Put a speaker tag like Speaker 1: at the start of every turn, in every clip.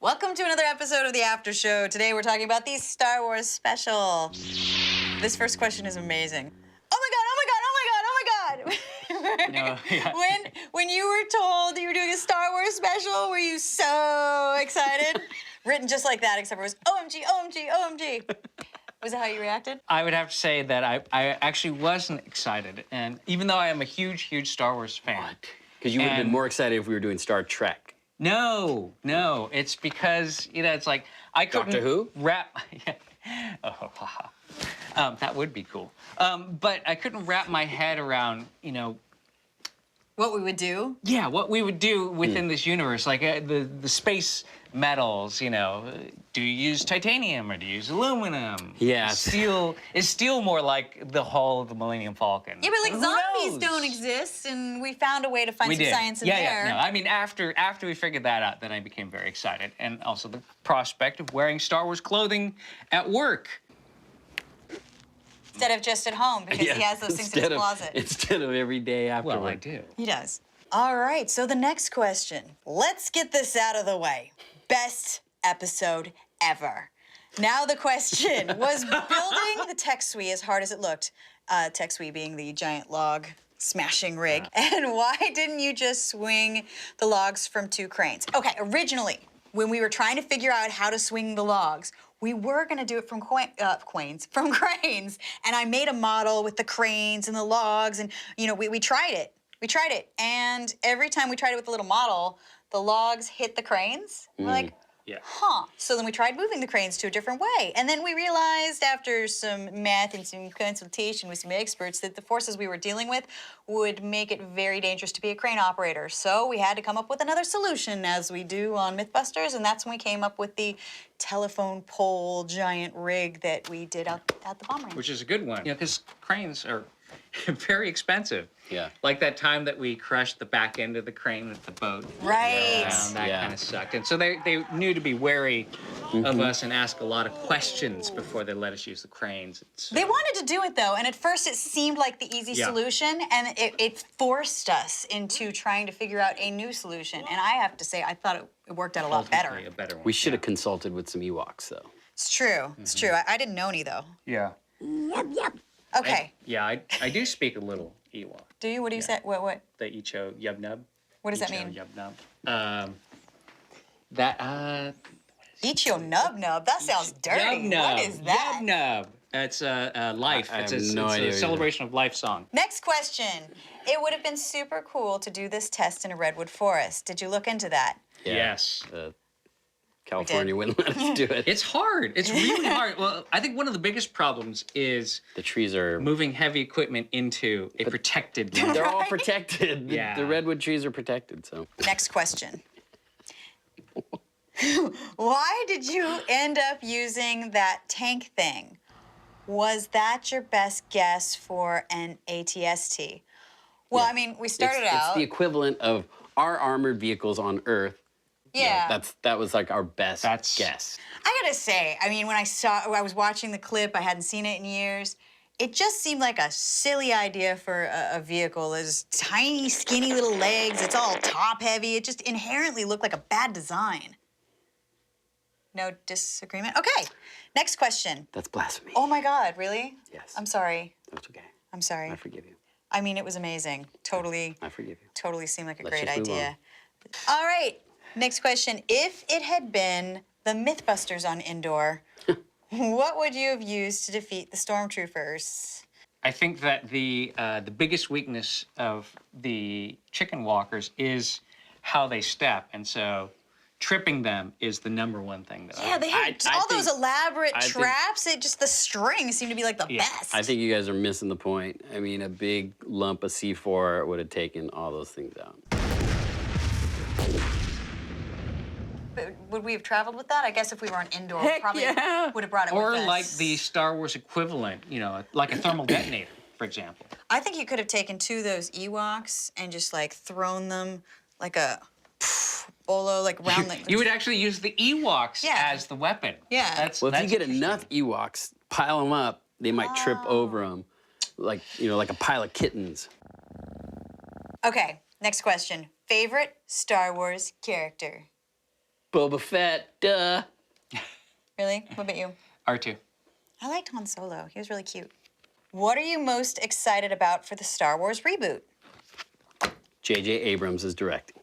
Speaker 1: Welcome to another episode of the After Show. Today we're talking about the Star Wars special. This first question is amazing. Oh my god, oh my god, oh my god, oh my god.
Speaker 2: No, yeah.
Speaker 1: When you were told you were doing a Star Wars special, were you so excited? Written just like that, except for it was OMG, OMG, OMG. Was that how you reacted?
Speaker 2: I would have to say that I actually wasn't excited, and even though I am a huge, huge Star Wars fan.
Speaker 3: Because you would have been more excited if we were doing Star Trek.
Speaker 2: No, it's because, it's like I couldn't
Speaker 3: Doctor Who?
Speaker 2: wrap. That would be cool. But I couldn't wrap my head around,
Speaker 1: What we would do?
Speaker 2: Yeah, what we would do within this universe, like the space metals. Do you use titanium or do you use aluminum?
Speaker 3: Yeah.
Speaker 2: Is steel more like the hull of the Millennium Falcon?
Speaker 1: Yeah, but like
Speaker 2: Who
Speaker 1: zombies
Speaker 2: knows?
Speaker 1: don't exist, and we found a way to find
Speaker 2: We
Speaker 1: some
Speaker 2: did.
Speaker 1: science in
Speaker 2: yeah,
Speaker 1: there.
Speaker 2: Yeah, no. I mean, after we figured that out, then I became very excited, and also the prospect of wearing Star Wars clothing at work.
Speaker 1: Instead of just at home, because he has those things in his closet.
Speaker 3: Instead of every day afterward.
Speaker 2: Well, I do.
Speaker 1: He does. All right, so the next question. Let's get this out of the way. Best episode ever. Now the question, was building the tech suite as hard as it looked? Tech suite being the giant log smashing rig. And why didn't you just swing the logs from 2 cranes? Okay, originally, when we were trying to figure out how to swing the logs, we were gonna do it from cranes. And I made a model with the cranes and the logs, and we tried it. We tried it, and every time we tried it with the little model, the logs hit the cranes. We're like,
Speaker 2: Yeah.
Speaker 1: huh. So then we tried moving the cranes to a different way. And then we realized after some math and some consultation with some experts that the forces we were dealing with would make it very dangerous to be a crane operator. So we had to come up with another solution, as we do on MythBusters, and that's when we came up with the telephone pole giant rig that we did out at the bomb range.
Speaker 2: Which is a good one. Because cranes are very expensive.
Speaker 3: Yeah.
Speaker 2: Like that time that we crushed the back end of the crane with the boat.
Speaker 1: Right.
Speaker 2: That kind of sucked. And so they knew to be wary of us and ask a lot of questions before they let us use the cranes.
Speaker 1: They wanted to do it, though, and at first it seemed like the easy solution, and it forced us into trying to figure out a new solution. And I have to say, I thought it worked out a lot better.
Speaker 2: A better one.
Speaker 3: We should have consulted with some Ewoks, though.
Speaker 1: It's true. It's true. I didn't know any, though.
Speaker 2: Yeah.
Speaker 1: Okay.
Speaker 2: I do speak a little Ewok.
Speaker 1: Do you? What do you say? What?
Speaker 2: The Icho Yub Nub.
Speaker 1: What does that
Speaker 2: Icho
Speaker 1: mean?
Speaker 2: Yub Nub.
Speaker 1: Eat your nub nub. That sounds dirty.
Speaker 2: Yub Nub.
Speaker 1: What is that?
Speaker 2: Yub Nub. It's life.
Speaker 3: I
Speaker 2: It's
Speaker 3: have no idea
Speaker 2: a
Speaker 3: what
Speaker 2: celebration of life song.
Speaker 1: Next question. It would have been super cool to do this test in a redwood forest. Did you look into that?
Speaker 3: Yeah.
Speaker 2: Yes.
Speaker 3: California wouldn't let us do it.
Speaker 2: It's hard. It's really hard. Well, I think one of the biggest problems is
Speaker 3: The trees are...
Speaker 2: moving heavy equipment into a protected land.
Speaker 3: They're all protected.
Speaker 2: Yeah.
Speaker 3: The redwood trees are protected, so...
Speaker 1: Next question. Why did you end up using that tank thing? Was that your best guess for an ATST? Well,
Speaker 3: Yeah.
Speaker 1: I mean, we started
Speaker 3: It's
Speaker 1: out...
Speaker 3: the equivalent of our armored vehicles on Earth.
Speaker 1: Yeah.
Speaker 3: That was like our best guess.
Speaker 1: I gotta say, I mean, when I was watching the clip, I hadn't seen it in years. It just seemed like a silly idea for a vehicle. There's tiny, skinny little legs. It's all top heavy. It just inherently looked like a bad design. No disagreement? Okay, next question.
Speaker 3: That's blasphemy.
Speaker 1: Oh my God, really?
Speaker 3: Yes.
Speaker 1: I'm sorry.
Speaker 3: That's okay.
Speaker 1: I'm sorry.
Speaker 3: I forgive you.
Speaker 1: I mean, it was amazing. Totally,
Speaker 3: I forgive you.
Speaker 1: totally seemed like a
Speaker 3: Let's
Speaker 1: great
Speaker 3: just move
Speaker 1: idea. All right, next question. If it had been the MythBusters on Endor, what would you have used to defeat the stormtroopers?
Speaker 2: I think that the biggest weakness of the chicken walkers is how they step, and so tripping them is the #1 thing that
Speaker 1: Yeah, they had
Speaker 3: I
Speaker 1: all those
Speaker 3: think-
Speaker 1: elaborate
Speaker 3: I think-
Speaker 1: traps. Just the strings seemed to be like the best.
Speaker 3: I think you guys are missing the point. I mean, a big lump of C4 would have taken all those things out.
Speaker 1: But would we have traveled with that? I guess if we were on Endor, we
Speaker 3: Heck
Speaker 1: probably
Speaker 3: yeah.
Speaker 1: would have brought it
Speaker 2: Or
Speaker 1: with us.
Speaker 2: like the Star Wars equivalent, like a thermal detonator, for example.
Speaker 1: I think you could have taken 2 of those Ewoks and just like thrown them like a bolo, like round.
Speaker 2: You would actually use the Ewoks
Speaker 1: Yeah.
Speaker 2: as the weapon.
Speaker 1: Yeah.
Speaker 3: Well, if you get
Speaker 2: interesting.
Speaker 3: enough Ewoks, pile them up, they might trip over them, like a pile of kittens.
Speaker 1: Okay, next question. Favorite Star Wars character?
Speaker 3: Boba Fett, duh.
Speaker 1: Really? What about you?
Speaker 2: R2.
Speaker 1: I liked Han Solo. He was really cute. What are you most excited about for the Star Wars reboot?
Speaker 3: J.J. Abrams is directing.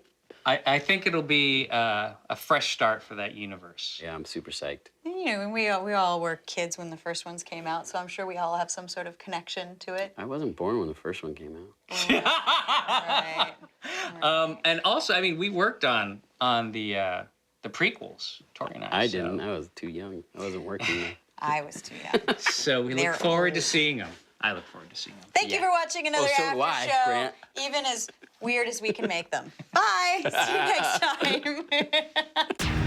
Speaker 2: I think it'll be a fresh start for that universe.
Speaker 3: Yeah, I'm super psyched.
Speaker 1: You know, we all were kids when the first ones came out, so I'm sure we all have some sort of connection to it.
Speaker 3: I wasn't born when the first one came out.
Speaker 1: Right.
Speaker 2: And also, I mean, we worked on the prequels, Tori and I.
Speaker 3: I didn't. I was too young. I wasn't working then.
Speaker 1: I was too young.
Speaker 2: So we
Speaker 1: They're
Speaker 2: look forward to
Speaker 1: old.
Speaker 2: seeing them. I look forward to seeing them.
Speaker 1: Thank you
Speaker 3: Yeah.
Speaker 1: for watching another
Speaker 3: so
Speaker 1: after
Speaker 3: do I,
Speaker 1: show,
Speaker 3: Grant.
Speaker 1: even as weird as we can make them. Bye. See you next time.